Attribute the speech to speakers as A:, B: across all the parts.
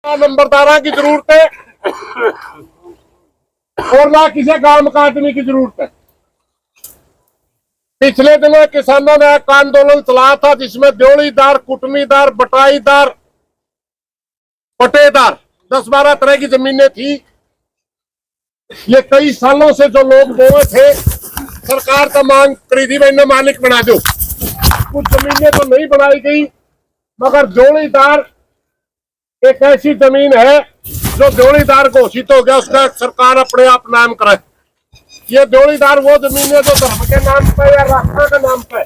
A: नंबरदारा की जरूरत है और ना किसी गांव का आदमी की जरूरत है। पिछले दिनों किसानों ने एक आंदोलन चलाया था जिसमें देवड़ीदार, कुटमीदार, बटाईदार, पटेदार 10-12 तरह की जमीनें थी। ये कई सालों से जो लोग बोए थे, सरकार का मांग करी थी, भाई मालिक बना दो। कुछ जमीनें तो नहीं बनाई गई, मगर देवड़ीदार एक ऐसी जमीन है जो देवड़ीदार घोषित हो गया, उसका सरकार अपने आप नाम कराए। ये देवड़ीदार वो जमीन है जो धर्म के नाम पे या रास्ता के नाम पे,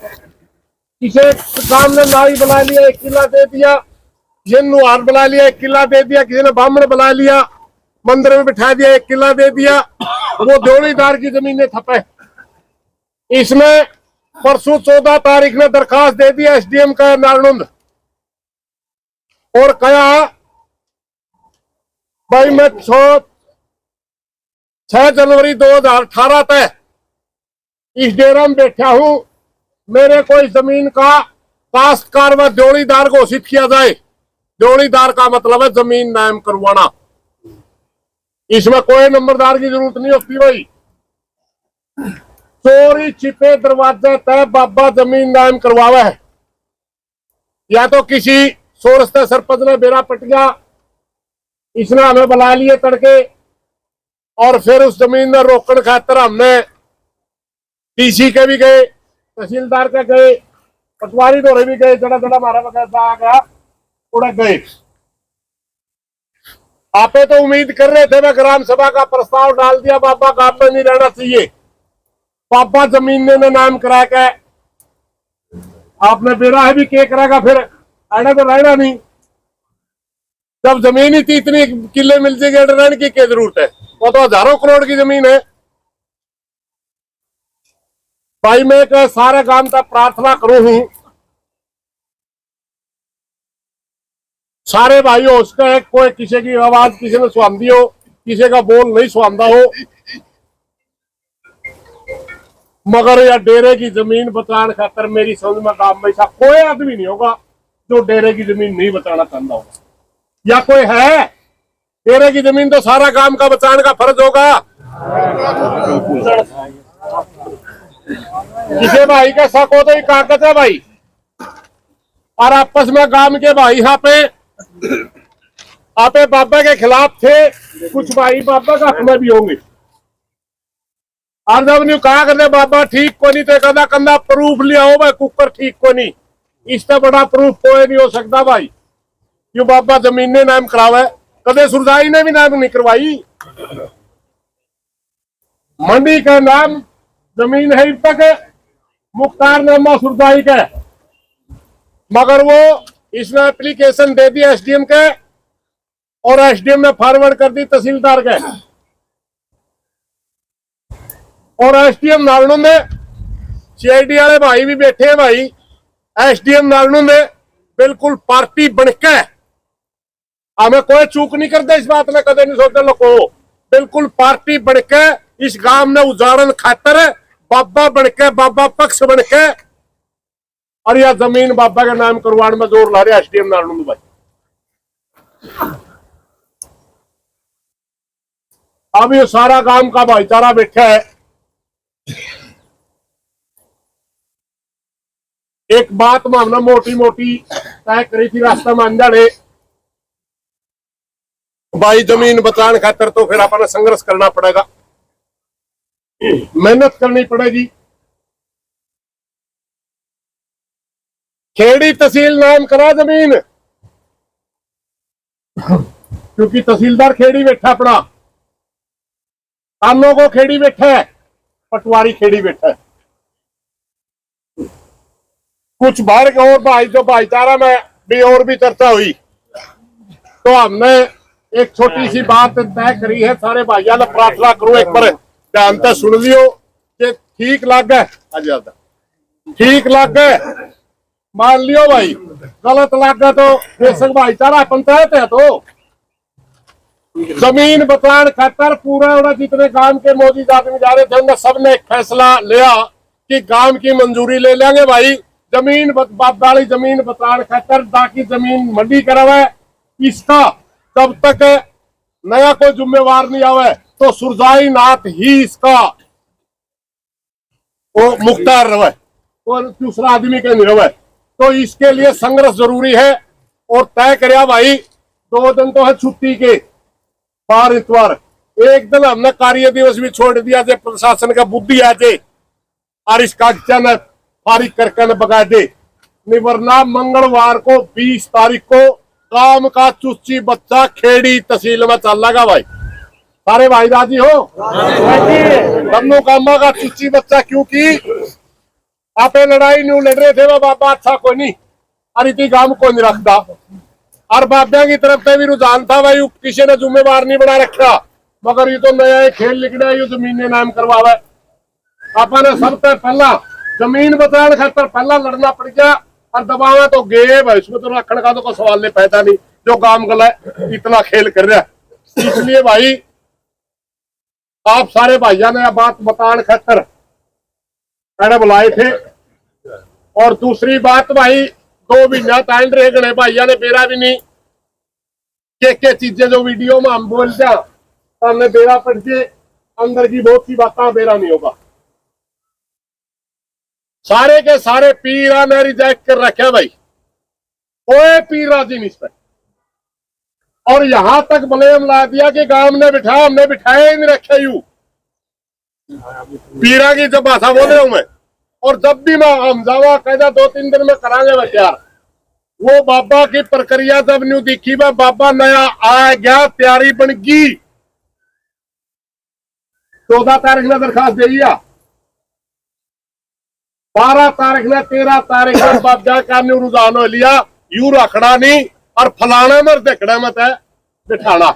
A: किसी गांव ने नाई बना लिया 1 किला दे दिया, ये नुहार बना लिया 1 किला दे दिया, किसी ने ब्राह्मण बना लिया मंदिर में बिठा दिया 1 किला दे दिया, वो देवड़ीदार की जमीनें थपे। इसमें परसों 14 तारीख ने दरखास्त दे दी एसडीएम का नारनुंद और कहा भाई मैं 6 जनवरी 2018 तक इस डेरा में बैठा हूं, मेरे को इस जमीन का काश्तकार व देवड़ीदार घोषित किया जाए। देवड़ीदार का मतलब है जमीन नाम करवाना, इसमें कोई नंबरदार की जरूरत नहीं होती। भाई चोरी छिपे दरवाजे तय बाबा जमीन नाम करवावा है, या तो किसी सोरस सरपंच ने बेरा पट गया, इसने हमें बुला लिए तड़के और फिर उस जमीन में रोकने खातर हमने डीसी के भी गए, तहसीलदार के गए, पटवारी दौरे भी गए, जड़ा जड़ा हमारा बकायदा आ गया उड़क गए। आपे तो उम्मीद कर रहे थे, मैं ग्राम सभा का प्रस्ताव डाल दिया, बाबा गांव में नहीं रहना चाहिए, बाबा जमीन ने नाम करा के आपने बेरा है भी के करेगा, फिर आना तो रहना नहीं। जब जमीन ही थी इतनी किले मिल जाएगी, रहने की क्या जरूरत है, वो तो हजारों करोड़ की जमीन है। भाई मैं एक सारे गांव तक प्रार्थना करूं हूं, सारे भाई हो उसका कोई किसी की आवाज किसी ने सुहांदी हो, किसी का बोल नहीं सुहांदा हो, मगर या डेरे की जमीन बचाने खातर मेरी समझ में गांव में ऐसा कोई आदमी नहीं होगा जो डेरे की जमीन नहीं बचाना चाहता होगा, या कोई है? डेरे की जमीन तो सारा गांव का बचाने का फर्ज होगा। किसी भाई का शक हो तो ये कागज है भाई, और आपस में गांव के भाई यहाँ पे आपे बाबा के खिलाफ थे, कुछ भाई बाबा का हक में भी होंगे, और जब नहीं कहा करते बाबा ठीक को नहीं तो कहना कंधा प्रूफ लिया हो भाई कुकर ठीक को नहीं, इससे बड़ा प्रूफ कोई नहीं हो सकता भाई। क्यों बाबा जमीन ने नाम करावा है, कदे सुरजाई ने भी नाम नहीं करवाई, मंडी का नाम जमीन है तक मुख्तार नामा सुरजाई का, मगर वो इसने एप्लीकेशन दे दी एसडीएम के और एसडीएम ने फॉरवर्ड कर दी तहसीलदार के, और एसडीएम नालनू में सीआईडी वाले भाई भी बैठे हैं भाई, एसडीएम नालनू में बिल्कुल पार्टी बनके हमें कोई चूक नहीं करते, इस बात में कदे नहीं सोचते लोगों, बिल्कुल पार्टी बनके इस गांव में उजाड़न खातर बाबा बनके, बाबा पक्ष बनके और यह जमीन बाबा के नाम करवाने में जोर ला रहे एसडीएम नालनू भाई। अब ये सारा गांव का भाईचारा बैठा है, एक बात में हमने मोटी मोटी तय करी थी रास्ता में अंजाड़े, भाई जमीन बचाने खातर तो फिर अपना संघर्ष करना पड़ेगा, मेहनत करनी पड़ेगी। खेड़ी तहसील नाम करा जमीन, क्योंकि तहसीलदार खेड़ी बैठा पड़ा, कानों को खेड़ी बैठा है, पटवारी खेड़ी बैठा है, कुछ बाहर के और भाई जो भाईचारा में भी और भी चर्चा हुई, तो हमने एक छोटी सी बात तय करी है, सारे भाइयों ने प्रार्थना करो एक बार ध्यान से सुन लियो कि ठीक लग गए, ठीक लग गए मान लियो भाई, गलत लग गए तो बेशक भाईचारा पंचायत है, तो जमीन बचाने खातर पूरा जितने गांव के मौजूद आदमी जा रहे थे उनने सबने एक फैसला लिया कि गांव की मंजूरी ले लेंगे भाई, जमीन बाप वाली जमीन बचाने खातर ताकि जमीन मंडी करवाए, इसका तब तक नया कोई जिम्मेवार नहीं आवे तो सुरजाई नाथ ही इसका वो मुख्तार रहे और दूसरा आदमी के नहीं रहे। तो इसके लिए संघर्ष जरूरी है। और तय करया भाई 2 दिन तो है छुट्टी के, बार इतवार, एक दिन हमने कार्य दिवस भी छोड़ दिया जे प्रशासन का बुद्धि आ जे और इस कागजा ने फारिग करके न बगा दे। नहीं वरना मंगलवार को 20 तारीख को काम का चुच्ची बच्चा खेड़ी तहसील में चल लगा भाई। सारे भाई राजी हो? दोनों कामा का चुच्ची बच्चा, क्योंकि आप लड़ाई नहीं लड़ रहे थे वो बाबा अच्छा कोई नहीं और इतनी काम को नहीं रखता। और बाबा की तरफ से भी रुझान था भाई, किसी ने जिम्मेवार नहीं बना रखा, मगर ये तो नया खेल लिखना है, ये जमीन ने नाम करवावे। आपने सबसे पहला जमीन बचाने खातर पहला लड़ना पड़ गया और दबावा तो गए भाई, इसमें तो रखने का तो कोई सवाल नहीं पैदा नहीं, जो काम गला इतना खेल कर रहा है। इसलिए भाई आप सारे भाइयों ने बात बताने खातर मैंने बुलाए थे। और दूसरी बात भाई 2 महीना टाइम रह गए भाइयों ने बेरा भी नहीं के चीजें जो वीडियो में हम बोलते हैं सामने बेरा पड़ के अंदर की बहुत सी बातें बेरा नहीं होगा। सारे के सारे पीरा ने रिजेक्ट कर रखे भाई, कोई पीर राजी नहीं इस पर। और यहां तक ब्लेम ला दिया कि गांव ने बिठाया, हमने बिठाया ही नहीं रखे यू पीरा की जब भाषा बोल रहा हूं मैं। और जब भी मैं हम जावा कहता 2-3 दिन में करांगे बच्चा, वो बाबा की प्रक्रिया जब न्यू दिखी वह बाबा नया आ गया, तैयारी बन गई। 14 तारीख ने दरखास्त दे दिया, 12 तारीख ने 13 तारीख ने बाबा का न्यू रुझान हो लिया, यू रखना नहीं और फलाना मर देखना मत है बिठाना।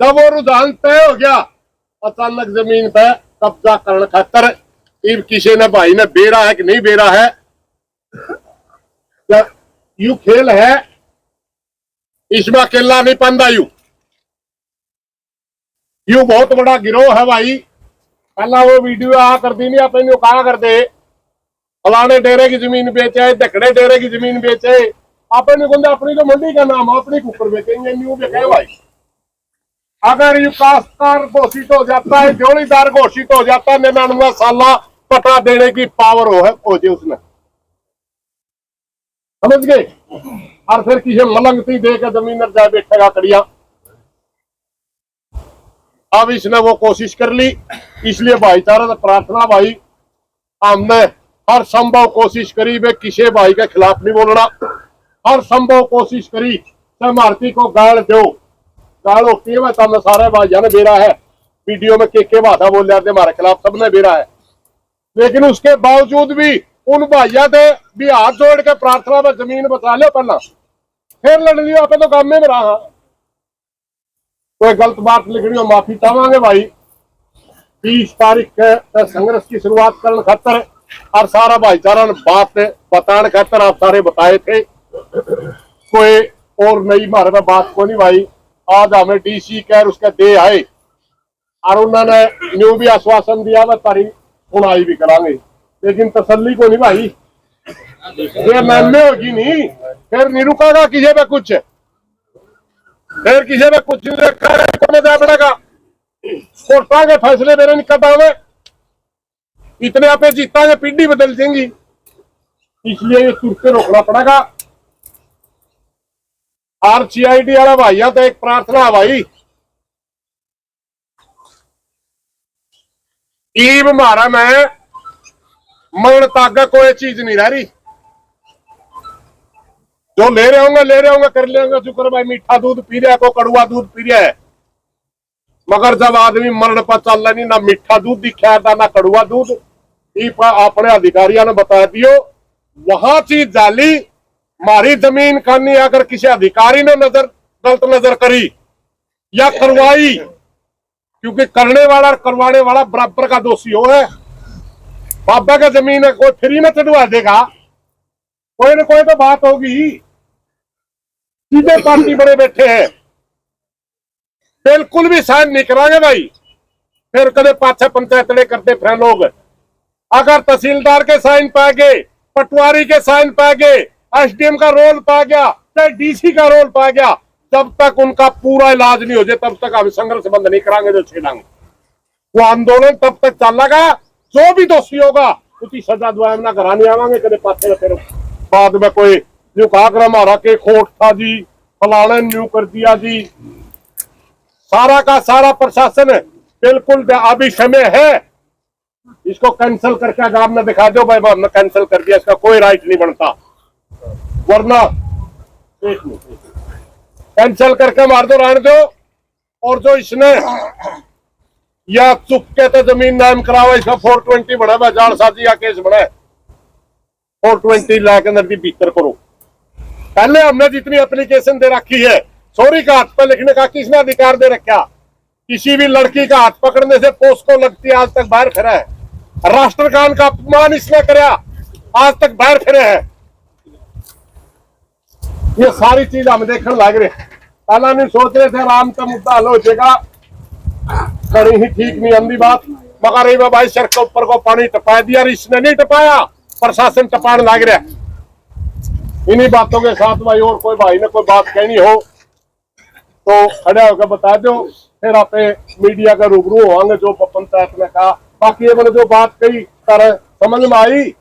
A: जब वो रुझान तय हो गया, अचानक जमीन पे कब्जा करने खातर किसी ने भाई ने बेरा है कि नहीं बेरा है, यू खेल है, इसमें अकेला नहीं पंदा। यू बहुत बड़ा गिरोह है भाई। पहला वो वीडियो आ कर दी नहीं, अपने कहा कर दे फलाने डेरे की जमीन बेचे, दखड़े डेरे की जमीन बेचे, अपने अपनी तो मंडी का नाम अपनी कुकर बेचेंगे, न्यू बेचे भाई। अगर यू काश्तकार घोषित हो जाता है, जोड़ीदार घोषित हो जाता है, 99 साल पटा देने की पावर हो जे उसने, समझ गए। और फिर किसी मलंगती दे के जमीन जाए बैठेगा कड़िया। अब इसने वो कोशिश कर ली, इसलिए भाईचारा से प्रार्थना भाई, हमने हर संभव कोशिश करी वे किसी भाई के खिलाफ नहीं बोलना, हर संभव कोशिश करी समार्थी को गाल दो, गाल होती है तब सारे भाइयों ने बेरा है। वीडियो में के भाषा बोल रहे थे हमारे खिलाफ, सबने बेरा है। लेकिन उसके बावजूद भी उन भाइयों से भी हाथ जोड़ के प्रार्थना में जमीन बचा लो, पहला फिर लड़ लियो, आप तो काम में रहा। कोई गलत बात लिखनी हो माफी चाहेंगे भाई। 20 तारीख के संघर्ष की शुरुआत करने खातर और सारा भाईचारा ने बात बताने खातर आप सारे बताए थे, कोई और नई हमारे में बात को नहीं भाई। आज हमें डीसी कह उसके दे आए और उन्होंने न्यू भी आश्वासन दिया वह तारीख सुनाई भी करांगे, लेकिन तसल्ली को नहीं भाई, ये महमे होगी नहीं, फिर नहीं रुकागा किसी पे कुछ, फिर किसी पे कुछ नहीं रखा पड़ेगा। कोर्टा के फैसले मेरे निकट आवे, इतने आप जीता है पीढ़ी बदल देंगी, इसलिए ये तुरते रोकना पड़ेगा। RCID वाला भाइया तो एक प्रार्थना है भाई, ईब हमारा में मरण तक कोई चीज नहीं रह रही, जो ले रहे होंगे कर लेंगे शुक्र भाई। मीठा दूध पी रहा है, को कड़ुआ दूध पी रहा है, मगर जब आदमी मरण पर चल रहा नहीं, ना मीठा दूध दिखा था ना कड़ुआ दूध, अपने अधिकारियों ने बता दियो वहां चीज जाली हमारी जमीन खानी। अगर किसी अधिकारी ने गलत नजर करी या करवाई, क्योंकि करने वाला और करवाने वाला बराबर का दोषी हो है। बाबा का जमीन है, कोई फ्री में चढ़वा देगा, कोई ना कोई तो बात होगी। सीधे पार्टी बड़े बैठे हैं, बिल्कुल भी साइन नहीं करांगे भाई। फिर कदे पाछे पंचायतड़े करते फिर लोग, अगर तहसीलदार के साइन पा गए, पटवारी के साइन पा गए, SDM का रोल पा गया, चाहे DC का रोल पा गया, जब तक उनका पूरा इलाज नहीं हो जाए तब तक हम संघर्ष बंद नहीं करांगे, जो छेड़ांगे वो आंदोलन तब तक चलेगा। जो भी दोषी होगा उसकी सजा दुआम ना कराने आवांगे कदे पासे फिर बाद में कोई जो कहा हमारा के खोट था जी, फलाने न्यू कर दिया जी। सारा का सारा प्रशासन बिल्कुल अभी समय है, इसको कैंसिल करके अगर आपने दिखा दो भाई हमने कैंसिल कर दिया, इसका कोई राइट नहीं बनता, वरना कैंसिल करके मार दो, रहने दो। और जो इसने या चुप के तो जमीन नाम करावा, इसका 420 बना हुआ, जालसाजी या केस बना है, 420 लाख अंदर की भीतर करो। पहले हमने जितनी एप्लीकेशन दे रखी है, सॉरी का हाथ पर लिखने का किसने अधिकार दे रखा? किसी भी लड़की का हाथ पकड़ने से पोस्को लगती है, आज तक बाहर फिरा है। राष्ट्रगान का अपमान इसने कराया, आज तक बाहर फिरे है। ये सारी चीज हम देखने लग रहे हैं। पहला नहीं सोच रहे थे आराम का मुद्दा हल हो जाएगा, कड़ी ही ठीक नहीं अंधी बात, मगर ये भाई सर के ऊपर को पानी टपा दिया, इसने नहीं टपाया, प्रशासन टपाने लग रहा है। इन्हीं बातों के साथ भाई और कोई भाई ने कोई बात कहनी हो तो खड़ा होकर बता दो, फिर आप मीडिया का रूबरू होंगे जो पंचायत ने कहा। बाकी ये मैंने जो बात कही समझ में आई।